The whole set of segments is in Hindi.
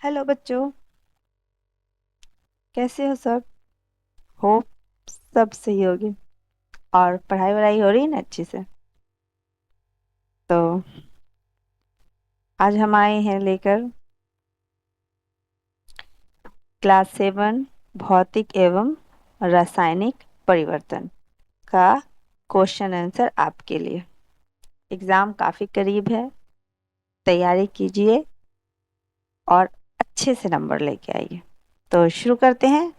हेलो बच्चों, कैसे हो सब? होप सब सही होगी। और पढ़ाई वढ़ाई हो रही है ना अच्छे से? तो आज हम आए हैं लेकर क्लास 7 भौतिक एवं रासायनिक परिवर्तन का क्वेश्चन आंसर आपके लिए। एग्ज़ाम काफ़ी करीब है, तैयारी कीजिए और अच्छे से नंबर लेके आइए। तो शुरू करते हैं।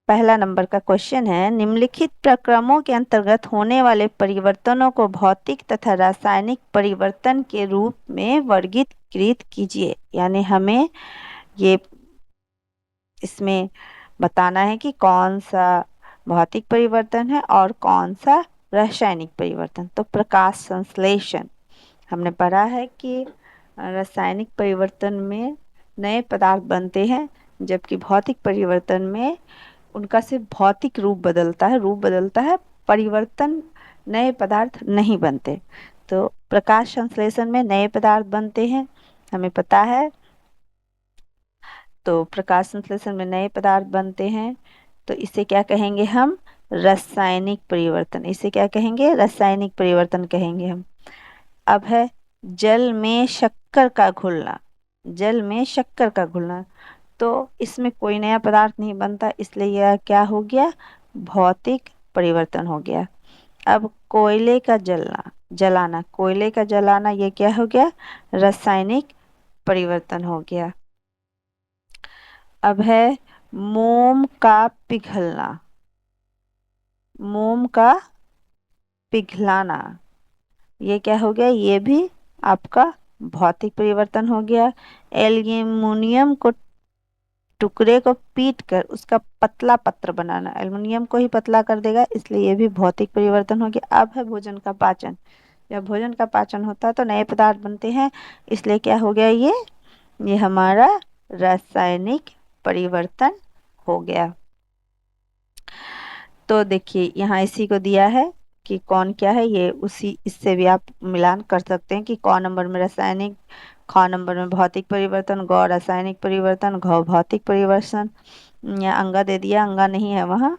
पहला नंबर का क्वेश्चन है, निम्नलिखित प्रक्रमों के अंतर्गत होने वाले परिवर्तनों को भौतिक तथा रासायनिक परिवर्तन के रूप में वर्गीकृत कीजिए। यानी हमें ये इसमें बताना है कि कौन सा भौतिक परिवर्तन है और कौन सा रासायनिक परिवर्तन। तो प्रकाश संश्लेषण हमने पढ़ा है कि रासायनिक परिवर्तन में नए पदार्थ बनते हैं, जबकि भौतिक परिवर्तन में उनका सिर्फ भौतिक रूप बदलता है, परिवर्तन नए पदार्थ नहीं बनते। तो प्रकाश संश्लेषण में नए पदार्थ बनते हैं, हमें पता है। तो प्रकाश संश्लेषण में नए पदार्थ बनते हैं, तो इसे क्या कहेंगे हम? रासायनिक परिवर्तन। इसे क्या कहेंगे? रासायनिक परिवर्तन कहेंगे हम। अब है जल में शक्कर का घुलना। जल में शक्कर का घुलना, तो इसमें कोई नया पदार्थ नहीं बनता, इसलिए यह क्या हो गया? भौतिक परिवर्तन हो गया। अब कोयले का जलाना, कोयले का जलाना, ये क्या हो गया? रासायनिक परिवर्तन हो गया। अब है मोम का पिघलना। मोम का पिघलाना, ये क्या हो गया? ये भी आपका भौतिक परिवर्तन हो गया। एल्यूमिनियम को टुकड़े को पीट कर उसका पतला पत्र बनाना, एल्युमिनियम को ही पतला कर देगा, इसलिए ये भी भौतिक परिवर्तन हो गया। अब है भोजन का पाचन। जब भोजन का पाचन होता है तो नए पदार्थ बनते हैं, इसलिए क्या हो गया? ये हमारा रासायनिक परिवर्तन हो गया। तो देखिए यहाँ इसी को दिया है कि कौन क्या है, ये उसी इससे भी आप मिलान कर सकते हैं कि कौन नंबर में रासायनिक, ख नंबर में भौतिक परिवर्तन, गौ रासायनिक परिवर्तन, घ भौतिक परिवर्तन। या अंगा दे दिया, अंगा नहीं है वहाँ।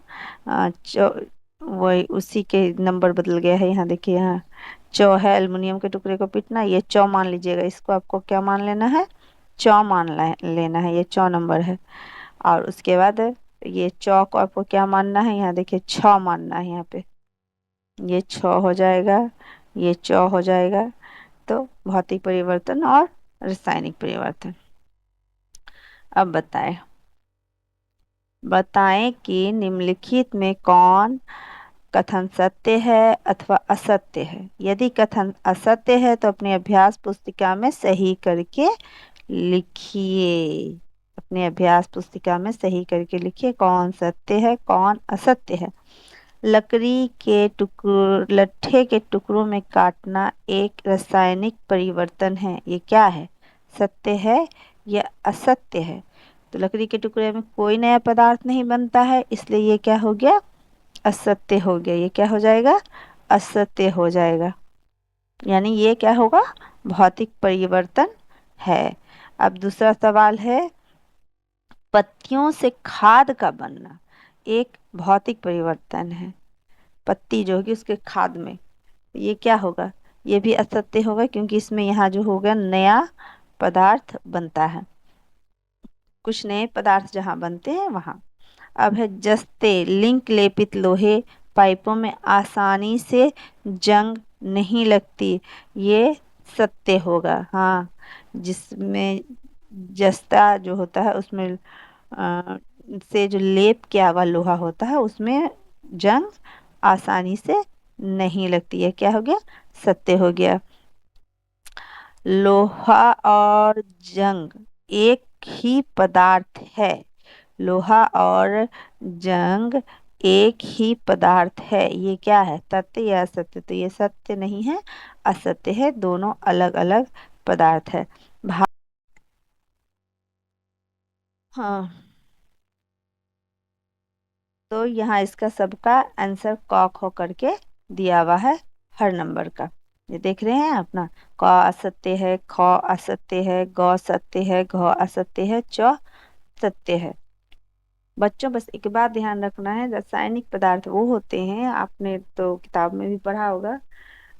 वही उसी के नंबर बदल गया है। यहाँ देखिए, यहाँ चौ है, एल्युमिनियम के टुकड़े को पीटना, ये चौ मान लीजिएगा। इसको आपको क्या मान लेना है? चौ लेना है, ये चौ नंबर है। और उसके बाद ये चौ को आपको क्या मानना है? यहाँ देखिए छ मानना है, यहाँ पे ये छ हो जाएगा, ये चौ हो जाएगा। तो भौतिक परिवर्तन और रासायनिक परिवर्तन। अब बताएं कि निम्नलिखित में कौन कथन सत्य है अथवा असत्य है। यदि कथन असत्य है तो अपनी अभ्यास पुस्तिका में सही करके लिखिए। अपनी अभ्यास पुस्तिका में सही करके लिखिए कौन सत्य है कौन असत्य है। लट्ठे के टुकड़ों में काटना एक रासायनिक परिवर्तन है, ये क्या है? सत्य है या असत्य है? तो लकड़ी के टुकड़े में कोई नया पदार्थ नहीं बनता है, इसलिए ये क्या हो गया? असत्य हो गया। ये क्या हो जाएगा? असत्य हो जाएगा। यानी ये क्या होगा? भौतिक परिवर्तन है। अब दूसरा सवाल है, पत्तियों से खाद का बनना एक भौतिक परिवर्तन है। पत्ती जो होगी उसके खाद में, ये क्या होगा? ये भी असत्य होगा, क्योंकि इसमें यहाँ जो होगा नया पदार्थ बनता है। कुछ नए पदार्थ जहाँ बनते हैं वहाँ। अब है जस्ते, लिंक लेपित लोहे पाइपों में आसानी से जंग नहीं लगती, ये सत्य होगा। हाँ, जिसमें जस्ता जो होता है उसमें से जो लेप किया हुआ लोहा होता है उसमें जंग आसानी से नहीं लगती है। क्या हो गया? सत्य हो गया। लोहा और जंग एक ही पदार्थ है। लोहा और जंग एक ही पदार्थ है, ये क्या है? सत्य या असत्य? तो ये सत्य नहीं है, असत्य है, दोनों अलग अलग पदार्थ है। हाँ, तो यहाँ इसका सबका आंसर कॉक हो करके दिया हुआ है हर नंबर का। ये देख रहे हैं आप ना, क असत्य है, ख असत्य है, ग सत्य है, घ असत्य है, च सत्य है। बच्चों बस एक बात ध्यान रखना है, रासायनिक पदार्थ वो होते हैं, आपने तो किताब में भी पढ़ा होगा,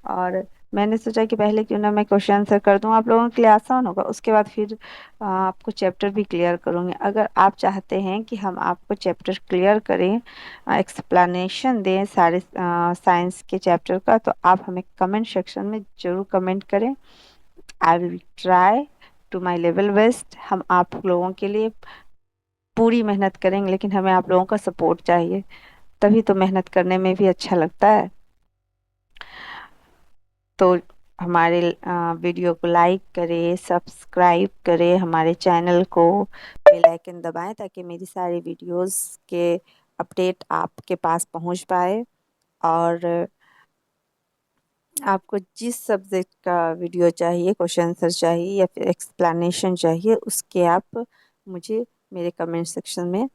और मैंने सोचा कि पहले क्यों ना मैं क्वेश्चन आंसर कर दूं, आप लोगों के लिए आसान होगा, उसके बाद फिर आपको चैप्टर भी क्लियर करूंगी। अगर आप चाहते हैं कि हम आपको चैप्टर क्लियर करें, एक्सप्लेनेशन दें सारे साइंस के चैप्टर का, तो आप हमें कमेंट सेक्शन में ज़रूर कमेंट करें। I will try to my level best. हम आप लोगों के लिए पूरी मेहनत करेंगे, लेकिन हमें आप लोगों का सपोर्ट चाहिए, तभी तो मेहनत करने में भी अच्छा लगता है। तो हमारे वीडियो को लाइक करें, सब्सक्राइब करें हमारे चैनल को, बेल आइकन दबाएं ताकि मेरी सारी वीडियोस के अपडेट आपके पास पहुंच पाए। और आपको जिस सब्जेक्ट का वीडियो चाहिए, क्वेश्चन आंसर चाहिए या फिर एक्सप्लेनेशन चाहिए, उसके आप मुझे मेरे कमेंट सेक्शन में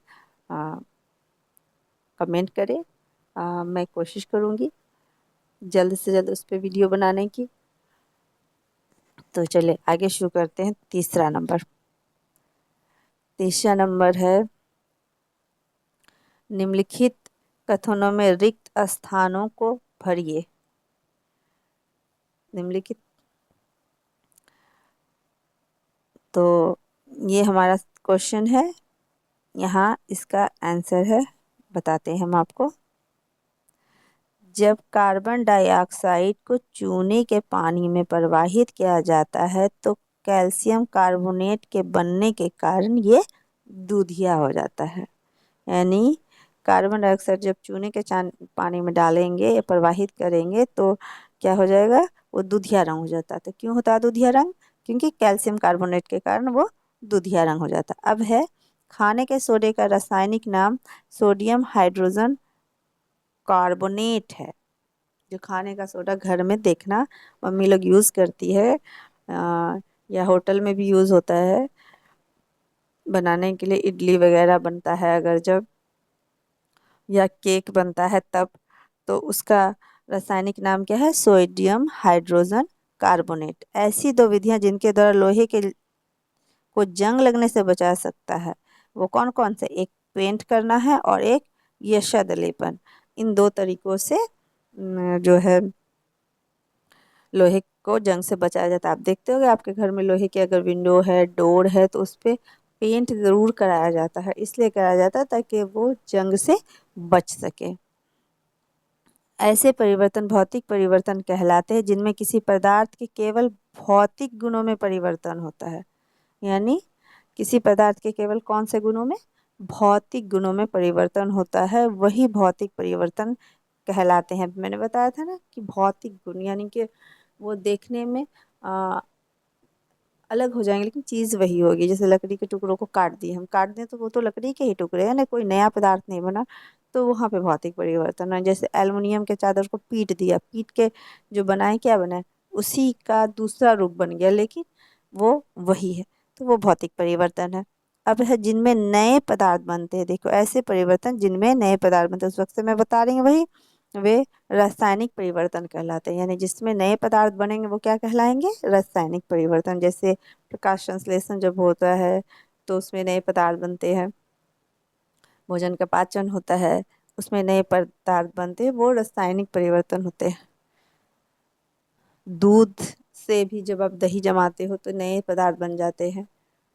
कमेंट करें। मैं कोशिश करूँगी जल्द से जल्द उस पर वीडियो बनाने की। तो चलिए आगे शुरू करते हैं। तीसरा नंबर है, निम्नलिखित कथनों में रिक्त स्थानों को भरिए। निम्नलिखित, तो ये हमारा क्वेश्चन है, यहाँ इसका आंसर है, बताते हैं हम आपको। जब कार्बन डाइऑक्साइड को चूने के पानी में प्रवाहित किया जाता है तो कैल्शियम कार्बोनेट के बनने के कारण ये दूधिया हो जाता है। यानी कार्बन डाइऑक्साइड जब चूने के पानी में डालेंगे या प्रवाहित करेंगे तो क्या हो जाएगा, वो दूधिया रंग हो जाता है। तो क्यों होता है दूधिया रंग, क्योंकि कैल्शियम कार्बोनेट के कारण वो दूधिया रंग हो जाता है। अब है, खाने के सोडे का रासायनिक नाम सोडियम हाइड्रोजन कार्बोनेट है। जो खाने का सोडा घर में देखना मम्मी लोग यूज़ करती है, या होटल में भी यूज़ होता है बनाने के लिए, इडली वगैरह बनता है अगर जब, या केक बनता है तब, तो उसका रासायनिक नाम क्या है, सोडियम हाइड्रोजन कार्बोनेट। ऐसी दो विधियां जिनके द्वारा लोहे के को जंग लगने से बचा सकता है, वो कौन कौन से, एक पेंट करना है और एक यशद लेपन। इन दो तरीकों से जो है लोहे को जंग से बचाया जाता है। आप देखते होंगे आपके घर में लोहे की अगर विंडो है, डोर है, तो उस पर पेंट ज़रूर कराया जाता है, इसलिए कराया जाता है ताकि वो जंग से बच सके। ऐसे परिवर्तन भौतिक परिवर्तन कहलाते हैं जिनमें किसी पदार्थ के केवल भौतिक गुणों में परिवर्तन होता है। यानी किसी पदार्थ के केवल कौन से गुणों में, भौतिक गुणों में परिवर्तन होता है, वही भौतिक परिवर्तन कहलाते हैं। मैंने बताया था ना कि भौतिक गुण यानी कि वो देखने में अलग हो जाएंगे लेकिन चीज़ वही होगी। जैसे लकड़ी के टुकड़ों को काट दिए, हम काट दें तो वो तो लकड़ी के ही टुकड़े हैं ना, कोई नया पदार्थ नहीं बना, तो वहाँ पे भौतिक परिवर्तन है। जैसे एल्युमिनियम के चादर को पीट दिया, पीट के जो बनाए क्या बनाए, उसी का दूसरा रूप बन गया लेकिन वो वही है, तो वो भौतिक परिवर्तन है। अब है जिनमें नए पदार्थ बनते हैं, देखो ऐसे परिवर्तन जिनमें नए पदार्थ बनते हैं, उस वक्त से मैं बता रही हूँ वही, वे रासायनिक परिवर्तन कहलाते हैं। यानी जिसमें नए पदार्थ बनेंगे वो क्या कहलाएंगे, रासायनिक परिवर्तन। जैसे प्रकाश संश्लेषण जब होता है तो उसमें नए पदार्थ बनते हैं, भोजन का पाचन होता है उसमें नए पदार्थ बनते हैं, वो रासायनिक परिवर्तन होते हैं। दूध से भी जब आप दही जमाते हो तो नए पदार्थ बन जाते हैं,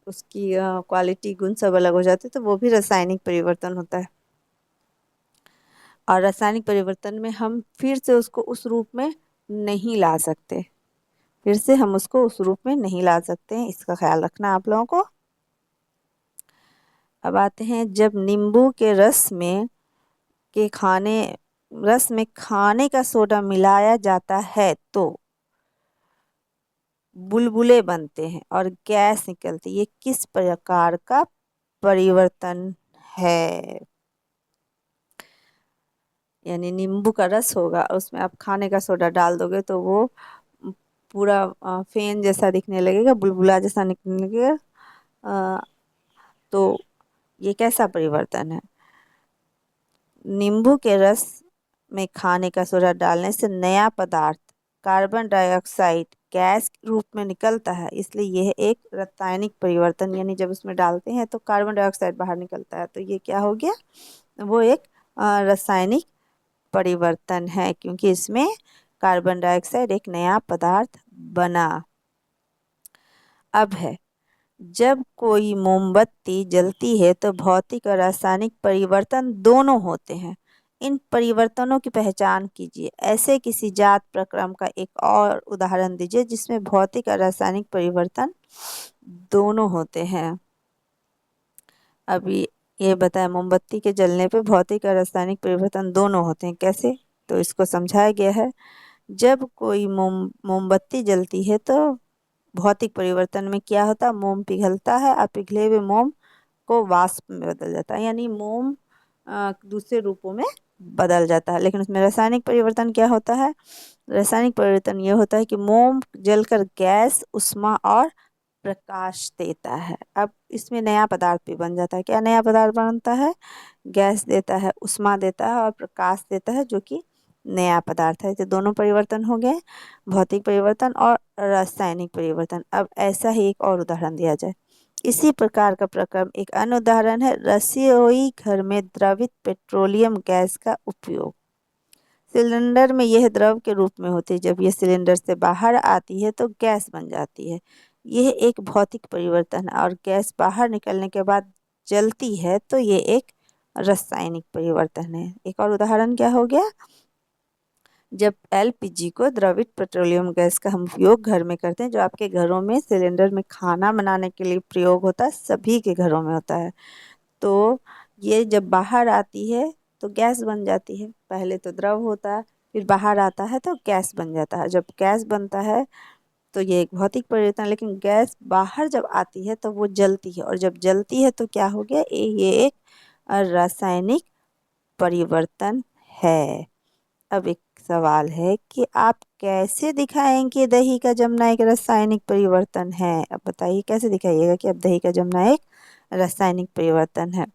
उसकी क्वालिटी गुण सब अलग हो जाते हैं, तो वो भी रासायनिक परिवर्तन होता है। और रासायनिक परिवर्तन में हम फिर से उसको उस रूप में नहीं ला सकते, फिर से हम उसको उस रूप में नहीं ला सकते हैं, इसका ख्याल रखना आप लोगों को। अब आते हैं, जब नींबू के रस में खाने का सोडा मिलाया जाता है तो बुलबुले बनते हैं और गैस निकलती है, ये किस प्रकार का परिवर्तन है। यानी नींबू का रस होगा और उसमें आप खाने का सोडा डाल दोगे तो वो पूरा फेन जैसा दिखने लगेगा, बुलबुला जैसा निकलने लगेगा। अ, तो ये कैसा परिवर्तन है, नींबू के रस में खाने का सोडा डालने से नया पदार्थ कार्बन डाइऑक्साइड गैस के रूप में निकलता है, इसलिए यह एक रासायनिक परिवर्तन, यानी जब उसमें डालते हैं तो कार्बन डाइऑक्साइड बाहर निकलता है, तो ये क्या हो गया, वो एक रासायनिक परिवर्तन है, क्योंकि इसमें कार्बन डाइऑक्साइड एक नया पदार्थ बना। अब है, जब कोई मोमबत्ती जलती है तो भौतिक और रासायनिक परिवर्तन दोनों होते हैं। इन परिवर्तनों की पहचान कीजिए। ऐसे किसी जात प्रक्रम का एक और उदाहरण दीजिए जिसमें भौतिक और रासायनिक परिवर्तन दोनों होते हैं। अभी ये बताया, मोमबत्ती के जलने पे भौतिक और रासायनिक परिवर्तन दोनों होते हैं, कैसे, तो इसको समझाया गया है। जब कोई मोमबत्ती जलती है तो भौतिक परिवर्तन में क्या होता है, मोम पिघलता है और पिघले हुए मोम को वाष्प में बदल जाता है, यानी मोम दूसरे रूपों में बदल जाता है। लेकिन उसमें रासायनिक परिवर्तन क्या होता है, रासायनिक परिवर्तन ये होता है कि मोम जलकर गैस, उष्मा और प्रकाश देता है। अब इसमें नया पदार्थ भी बन जाता है। क्या नया पदार्थ बनता है, गैस देता है, उष्मा देता है और प्रकाश देता है, जो कि नया पदार्थ है। तो दोनों परिवर्तन हो गए, भौतिक परिवर्तन और रासायनिक परिवर्तन। अब ऐसा ही एक और उदाहरण दिया जाए। इसी प्रकार का प्रक्रम एक अन्य उदाहरण है, रसोई घर में द्रवित पेट्रोलियम गैस का उपयोग। सिलेंडर में यह द्रव के रूप में होती है, जब यह सिलेंडर से बाहर आती है तो गैस बन जाती है। यह एक भौतिक परिवर्तन है, और गैस बाहर निकलने के बाद जलती है तो ये एक रासायनिक परिवर्तन है। एक और उदाहरण क्या हो गया, जब एलपीजी को द्रवित पेट्रोलियम गैस का हम उपयोग घर में करते हैं, जो आपके घरों में सिलेंडर में खाना बनाने के लिए प्रयोग होता है, सभी के घरों में होता है, तो ये जब बाहर आती है तो गैस बन जाती है। पहले तो द्रव होता है, फिर बाहर आता है तो गैस बन जाता है। जब गैस बनता है तो ये एक भौतिक परिवर्तन है, लेकिन गैस बाहर जब आती है तो वो जलती है, और जब जलती है तो क्या हो गया, ये एक रासायनिक परिवर्तन है। अब एक सवाल है कि आप कैसे दिखाएंगे दही का जमना एक रासायनिक परिवर्तन है। अब बताइए कैसे दिखाइएगा कि अब दही का जमना एक रासायनिक परिवर्तन है।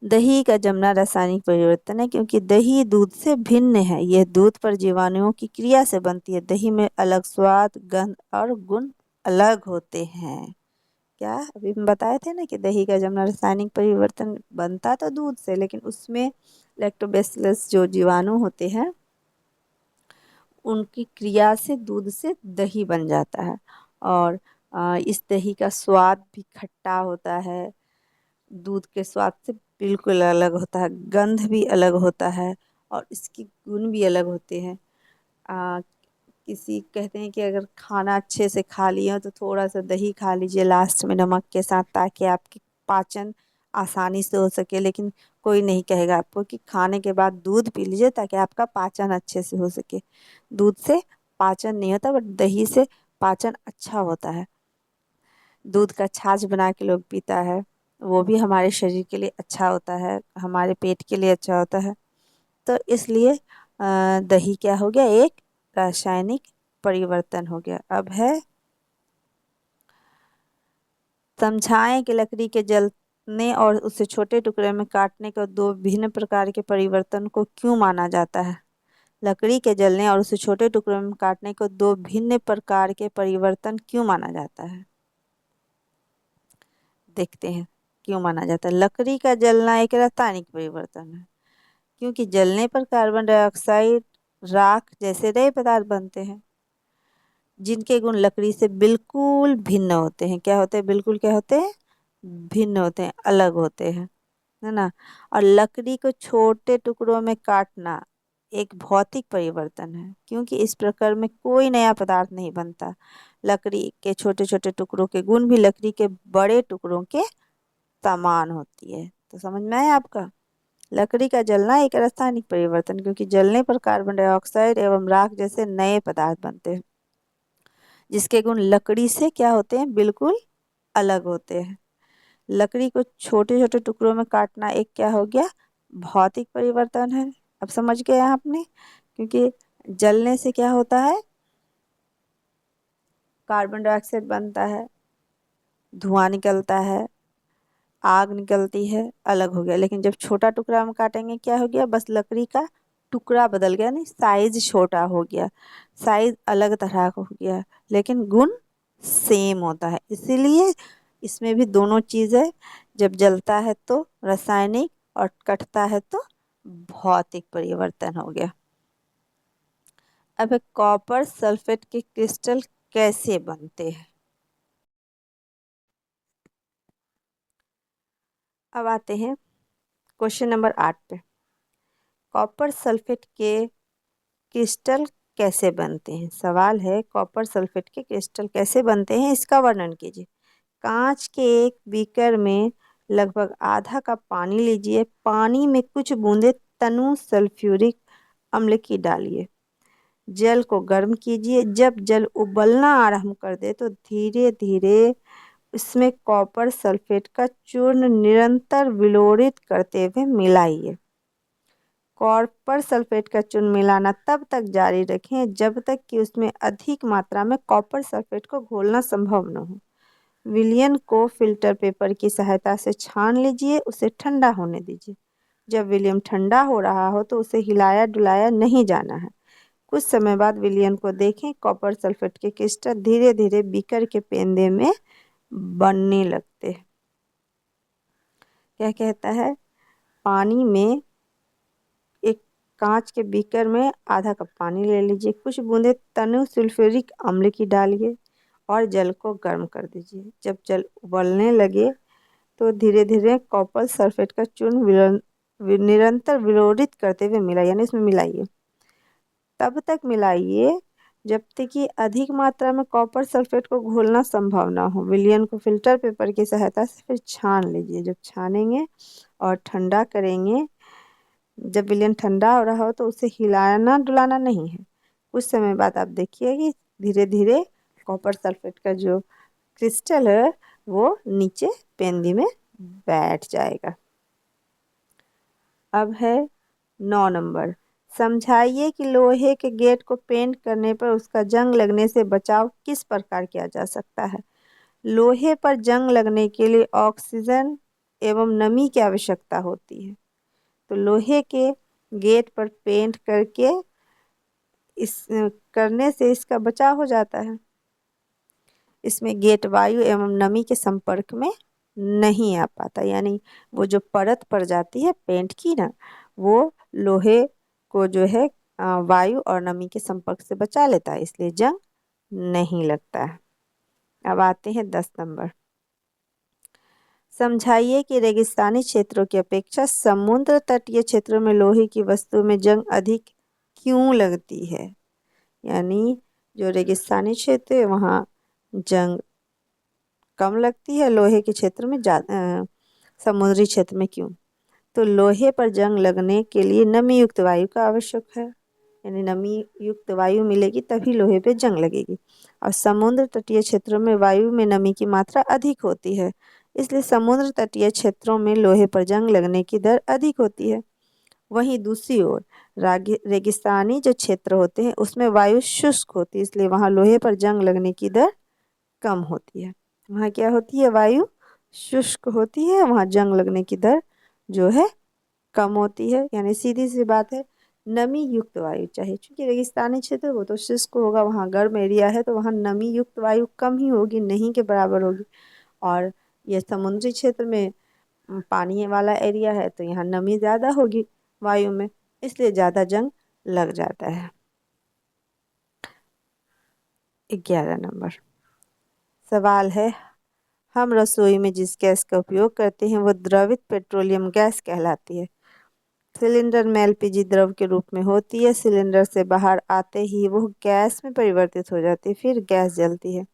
दही का जमना रासायनिक परिवर्तन है क्योंकि दही दूध से भिन्न है। यह दूध पर जीवाणुओं की क्रिया से बनती है। दही में अलग स्वाद, गंध और गुण अलग होते हैं। क्या अभी हम बताए थे ना कि दही का जमना रासायनिक परिवर्तन बनता तो दूध से, लेकिन उसमें लैक्टोबैसिलस जो जीवाणु होते हैं उनकी क्रिया से दूध से दही बन जाता है। और इस दही का स्वाद भी खट्टा होता है, दूध के स्वाद से बिल्कुल अलग होता है, गंध भी अलग होता है और इसके गुण भी अलग होते हैं। आ, किसी कहते हैं कि अगर खाना अच्छे से खा लिए हो तो थोड़ा सा दही खा लीजिए लास्ट में नमक के साथ, ताकि आपकी पाचन आसानी से हो सके। लेकिन कोई नहीं कहेगा आपको कि खाने के बाद दूध पी लीजिए ताकि आपका पाचन अच्छे से हो सके। दूध से पाचन नहीं होता, बट दही से पाचन अच्छा होता है। दूध का छाछ बना के लोग पीता है, वो भी हमारे शरीर के लिए अच्छा होता है, हमारे पेट के लिए अच्छा होता है। तो इसलिए दही क्या हो गया, एक रासायनिक परिवर्तन हो गया। अब है, समझाएं कि लकड़ी के जलने और उसे छोटे टुकड़े में काटने को दो भिन्न प्रकार के परिवर्तन को क्यों माना जाता है। लकड़ी के जलने और उसे छोटे टुकड़ों में काटने को दो भिन्न प्रकार के परिवर्तन क्यों माना जाता है। देखते हैं क्यों माना जाता है। लकड़ी का जलना एक रासायनिक परिवर्तन है, क्योंकि जलने पर कार्बन डाइऑक्साइड, राख जैसे नए पदार्थ बनते हैं जिनके गुण लकड़ी से बिल्कुल भिन्न होते हैं। क्या होते हैं, बिल्कुल क्या होते हैं, भिन्न होते हैं, अलग होते हैं, है ना। और लकड़ी को छोटे टुकड़ों में काटना एक भौतिक परिवर्तन है, क्योंकि इस प्रकार में कोई नया पदार्थ नहीं बनता। लकड़ी के छोटे छोटे टुकड़ों के गुण भी लकड़ी के बड़े टुकड़ों के समान होती है। तो समझ में आया आपका। लकड़ी का जलना एक रासायनिक परिवर्तन, क्योंकि जलने पर कार्बन डाइऑक्साइड एवं राख जैसे नए पदार्थ बनते हैं जिसके गुण लकड़ी से क्या होते हैं, बिल्कुल अलग होते हैं। लकड़ी को छोटे छोटे टुकड़ों में काटना एक क्या हो गया, भौतिक परिवर्तन है। अब समझ गए आपने, क्योंकि जलने से क्या होता है, कार्बन डाइऑक्साइड बनता है, धुआं निकलता है, आग निकलती है, अलग हो गया। लेकिन जब छोटा टुकड़ा हम काटेंगे क्या हो गया, बस लकड़ी का टुकड़ा बदल गया, नहीं साइज छोटा हो गया, साइज अलग तरह का हो गया, लेकिन गुण सेम होता है। इसीलिए इसमें भी दोनों चीज़ है, जब जलता है तो रासायनिक और कटता है तो भौतिक परिवर्तन हो गया। अब कॉपर सल्फेट के क्रिस्टल कैसे बनते हैं। अब आते हैं क्वेश्चन नंबर 8 पे। कॉपर सल्फेट के क्रिस्टल कैसे बनते हैं। सवाल है कॉपर सल्फेट के क्रिस्टल कैसे बनते हैं, इसका वर्णन कीजिए। कांच के एक बीकर में लगभग आधा कप पानी लीजिए। पानी में कुछ बूंदे तनु सल्फ्यूरिक अम्ल की डालिए। जल को गर्म कीजिए। जब जल उबलना आरंभ कर दे तो धीरे धीरे इसमें कॉपर सल्फेट का चूर्ण निरंतर विलोड़ित करते हुए मिलाइए। कॉपर सल्फेट का चूर्ण मिलाना तब तक जारी रखें जब तक कि उसमें अधिक मात्रा में कॉपर सल्फेट को घोलना संभव न हो। विलयन को फिल्टर पेपर की सहायता से छान लीजिए, उसे ठंडा होने दीजिए। जब विलियम ठंडा हो रहा हो तो उसे हिलाया डुलाया नहीं जाना है। कुछ समय बाद विलयन को देखें, कॉपर सल्फेट के क्रिस्टल धीरे धीरे बीकर के पेंदे में बनने लगते हैं। क्या कहता है, पानी में एक कांच के बीकर में आधा कप पानी ले लीजिए, कुछ बूंदे तनु सल्फ्यूरिक अम्ल की डालिए और जल को गर्म कर दीजिए। जब जल उबलने लगे तो धीरे धीरे कॉपर सल्फेट का चूर्ण निरंतर विलोड़ित करते हुए मिलाइए, यानी इसमें मिलाइए। तब तक मिलाइए जब तक कि अधिक मात्रा में कॉपर सल्फेट को घोलना संभव ना हो। विलयन को फिल्टर पेपर की सहायता से फिर छान लीजिए। जब छानेंगे और ठंडा करेंगे, जब विलयन ठंडा हो रहा हो तो उसे हिलाना डुलाना नहीं है। कुछ समय बाद आप देखिए कि धीरे धीरे कॉपर सल्फेट का जो क्रिस्टल है वो नीचे पेंदी में बैठ जाएगा। अब है 9 नंबर। समझाइए कि लोहे के गेट को पेंट करने पर उसका जंग लगने से बचाव किस प्रकार किया जा सकता है। लोहे पर जंग लगने के लिए ऑक्सीजन एवं नमी की आवश्यकता होती है, तो लोहे के गेट पर पेंट करके इस करने से इसका बचाव हो जाता है। इसमें गेट वायु एवं नमी के संपर्क में नहीं आ पाता, यानी वो जो परत पड़ जाती है पेंट की ना, वो लोहे को जो है वायु और नमी के संपर्क से बचा लेता है, इसलिए जंग नहीं लगता है। अब आते हैं 10 नंबर। समझाइए कि रेगिस्तानी क्षेत्रों की अपेक्षा समुद्र तटीय क्षेत्रों में लोहे की वस्तु में जंग अधिक क्यों लगती है। यानी जो रेगिस्तानी क्षेत्र है वहाँ जंग कम लगती है, लोहे के क्षेत्र में ज़्यादा, समुद्री क्षेत्र में क्यों। तो लोहे पर जंग लगने के लिए नमी युक्त वायु का आवश्यक है, यानी नमी युक्त वायु मिलेगी तभी लोहे पे जंग लगेगी। और समुद्र तटीय क्षेत्रों में वायु में नमी की मात्रा अधिक होती है, इसलिए समुद्र तटीय क्षेत्रों में लोहे पर जंग लगने की दर अधिक होती है। वहीं दूसरी ओर रेगिस्तानी जो क्षेत्र होते हैं उसमें वायु शुष्क होती है, इसलिए वहाँ लोहे पर जंग लगने की दर कम होती है। वहाँ क्या होती है, वायु शुष्क होती है, वहाँ जंग लगने की दर जो है कम होती है। यानी सीधी सी बात है, नमी युक्त वायु चाहिए, क्योंकि रेगिस्तानी क्षेत्र वो तो शुष्क होगा, वहाँ गर्म एरिया है तो वहाँ नमी युक्त वायु कम ही होगी, नहीं के बराबर होगी। और ये समुद्री क्षेत्र में पानी वाला एरिया है तो यहाँ नमी ज़्यादा होगी वायु में, इसलिए ज़्यादा जंग लग जाता है। 11 नंबर सवाल है, हम रसोई में जिस गैस का उपयोग करते हैं वो द्रवित पेट्रोलियम गैस कहलाती है। सिलेंडर में एलपीजी द्रव के रूप में होती है। सिलेंडर से बाहर आते ही वो गैस में परिवर्तित हो जाती है, फिर गैस जलती है।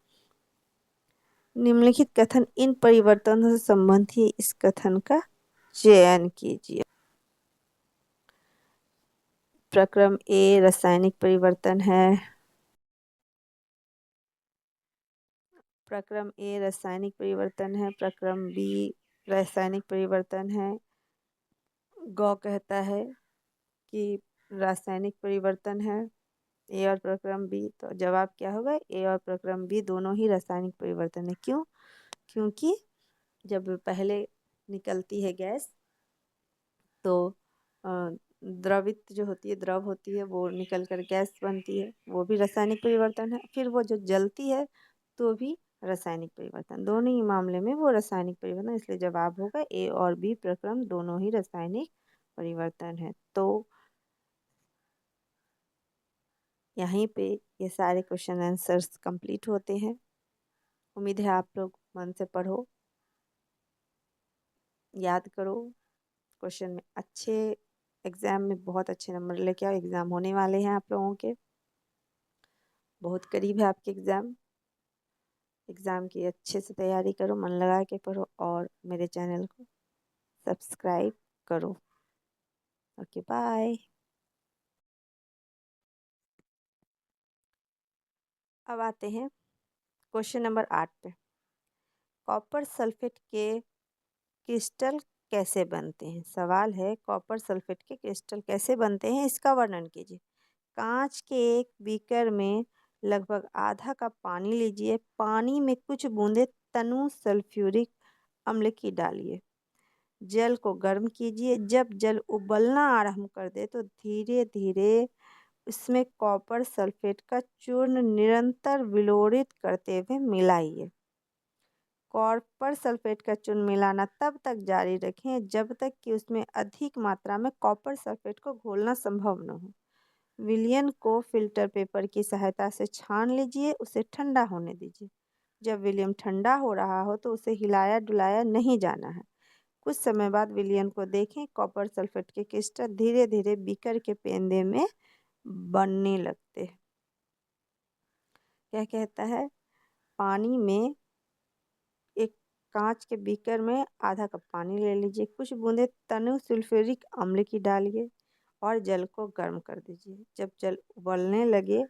निम्नलिखित कथन इन परिवर्तनों से संबंधित इस कथन का चयन कीजिए। प्रक्रम ए रासायनिक परिवर्तन है। प्रक्रम ए रासायनिक परिवर्तन है। प्रक्रम बी रासायनिक परिवर्तन है। गौ कहता है कि रासायनिक परिवर्तन है। ए और प्रक्रम बी, तो जवाब क्या होगा, ए और प्रक्रम बी दोनों ही रासायनिक परिवर्तन है। क्यों, क्योंकि जब पहले निकलती है गैस तो द्रवित जो होती है, द्रव होती है, वो निकल कर गैस बनती है, वो भी रासायनिक परिवर्तन है। फिर वो जो जलती है तो भी रासायनिक परिवर्तन, दोनों ही मामले में वो रासायनिक परिवर्तन, इसलिए जवाब होगा ए और बी प्रक्रम दोनों ही रासायनिक परिवर्तन है। तो यहीं पे ये सारे क्वेश्चन आंसर्स कंप्लीट होते हैं। उम्मीद है आप लोग मन से पढ़ो, याद करो, क्वेश्चन में अच्छे, एग्जाम में बहुत अच्छे नंबर लेके आओ। एग्जाम होने वाले हैं आप लोगों के, बहुत करीब है आपके एग्जाम। एग्जाम की अच्छे से तैयारी करो, मन लगा के पढ़ो और मेरे चैनल को सब्सक्राइब करो। Okay bye. अब आते हैं क्वेश्चन नंबर 8 पे। कॉपर सल्फेट के क्रिस्टल कैसे बनते हैं? सवाल है, कॉपर सल्फेट के क्रिस्टल कैसे बनते हैं, इसका वर्णन कीजिए। कांच के एक बीकर में लगभग आधा कप पानी लीजिए। पानी में कुछ बूंदे तनु सल्फ्यूरिक अम्ल की डालिए। जल को गर्म कीजिए। जब जल उबलना आरंभ कर दे तो धीरे धीरे इसमें कॉपर सल्फेट का चूर्ण निरंतर विलोड़ित करते हुए मिलाइए। कॉपर सल्फेट का चूर्ण मिलाना तब तक जारी रखें जब तक कि उसमें अधिक मात्रा में कॉपर सल्फेट को घोलना संभव न हो। विलयन को फिल्टर पेपर की सहायता से छान लीजिए, उसे ठंडा होने दीजिए। जब विलियम ठंडा हो रहा हो तो उसे हिलाया डुलाया नहीं जाना है। कुछ समय बाद विलियन को देखें, कॉपर सल्फेट के क्रिस्टल धीरे धीरे बीकर के पेंदे में बनने लगते हैं। क्या कहता है? पानी में, एक कांच के बीकर में आधा कप पानी ले लीजिए, कुछ बूंदे तनु सल्फ्यूरिक अम्ल की डालिए और जल को गर्म कर दीजिए। जब जल उबलने लगे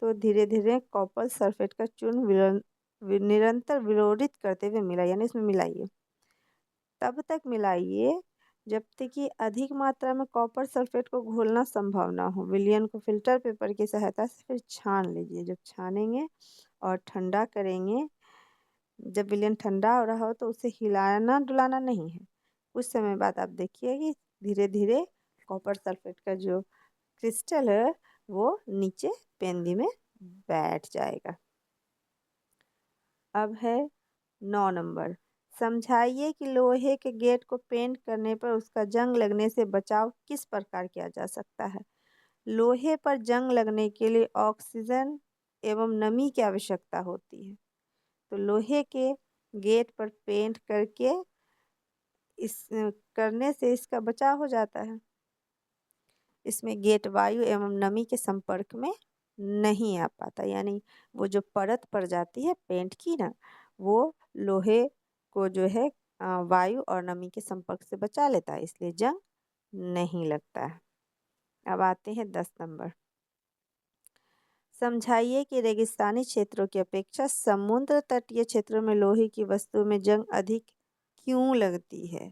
तो धीरे धीरे कॉपर सल्फेट का चूर्ण निरंतर विलोड़ित करते हुए मिलाइए, यानी इसमें मिलाइए। तब तक मिलाइए जब तक कि अधिक मात्रा में कॉपर सल्फेट को घोलना संभव ना हो। विलयन को फिल्टर पेपर की सहायता से फिर छान लीजिए। जब छानेंगे और ठंडा करेंगे, जब विलयन ठंडा हो रहा हो तो उसे हिलाना डुलाना नहीं है। कुछ समय बाद आप देखिए कि धीरे धीरे कॉपर सल्फेट का जो क्रिस्टल है वो नीचे पेंदी में बैठ जाएगा। अब है 9 नंबर। समझाइए कि लोहे के गेट को पेंट करने पर उसका जंग लगने से बचाव किस प्रकार किया जा सकता है? लोहे पर जंग लगने के लिए ऑक्सीजन एवं नमी की आवश्यकता होती है। तो लोहे के गेट पर पेंट करके इस करने से इसका बचाव हो जाता है। इसमें गेट वायु एवं नमी के संपर्क में नहीं आ पाता, यानी वो जो परत पड़ जाती है पेंट की ना, वो लोहे को जो है वायु और नमी के संपर्क से बचा लेता है, इसलिए जंग नहीं लगता है। अब आते हैं 10 नंबर। समझाइए कि रेगिस्तानी क्षेत्रों की अपेक्षा समुद्र तटीय क्षेत्रों में लोहे की वस्तु में जंग अधिक क्यों लगती है?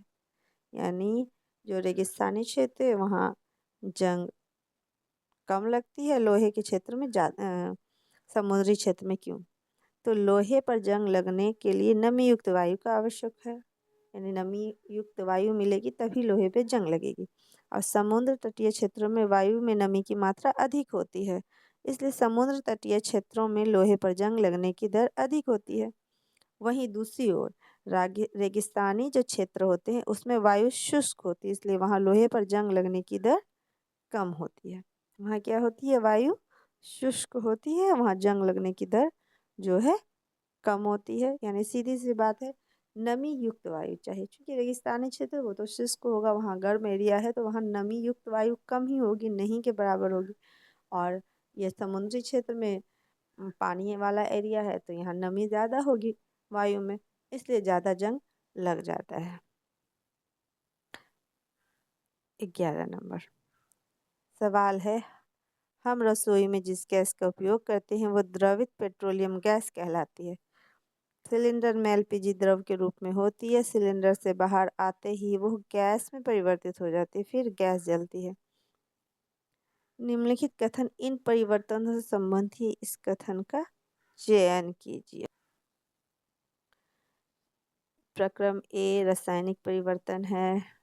यानी जो रेगिस्तानी क्षेत्र है वहाँ जंग कम लगती है, लोहे के क्षेत्र में ज़्यादा, समुद्री क्षेत्र में क्यों? तो लोहे पर जंग लगने के लिए नमी युक्त वायु का आवश्यक है, यानी नमी युक्त वायु मिलेगी तभी लोहे पे जंग लगेगी। और समुद्र तटीय क्षेत्रों में वायु में नमी की मात्रा अधिक होती है, इसलिए समुद्र तटीय क्षेत्रों में लोहे पर जंग लगने की दर अधिक होती है। वहीं दूसरी ओर रेगिस्तानी जो क्षेत्र होते हैं उसमें वायु शुष्क होती है, इसलिए वहाँ लोहे पर जंग लगने की दर कम होती है। वहाँ क्या होती है? वायु शुष्क होती है, वहाँ जंग लगने की दर जो है कम होती है। यानी सीधी सी बात है, नमी युक्त वायु चाहिए। क्योंकि रेगिस्तानी क्षेत्र वो तो शुष्क होगा, वहाँ गर्म एरिया है तो वहाँ नमी युक्त वायु कम ही होगी, नहीं के बराबर होगी। और ये समुद्री क्षेत्र में पानी वाला एरिया है तो यहाँ नमी ज़्यादा होगी वायु में, इसलिए ज़्यादा जंग लग जाता है। 11 नंबर सवाल है, हम रसोई में जिस गैस का उपयोग करते हैं वो द्रवित पेट्रोलियम गैस कहलाती है। सिलेंडर में एलपीजी द्रव के रूप में होती है। सिलेंडर से बाहर आते ही वो गैस में परिवर्तित हो जाती है, फिर गैस जलती है। निम्नलिखित कथन इन परिवर्तनों से संबंधित इस कथन का चयन कीजिए। प्रक्रम ए रासायनिक परिवर्तन है।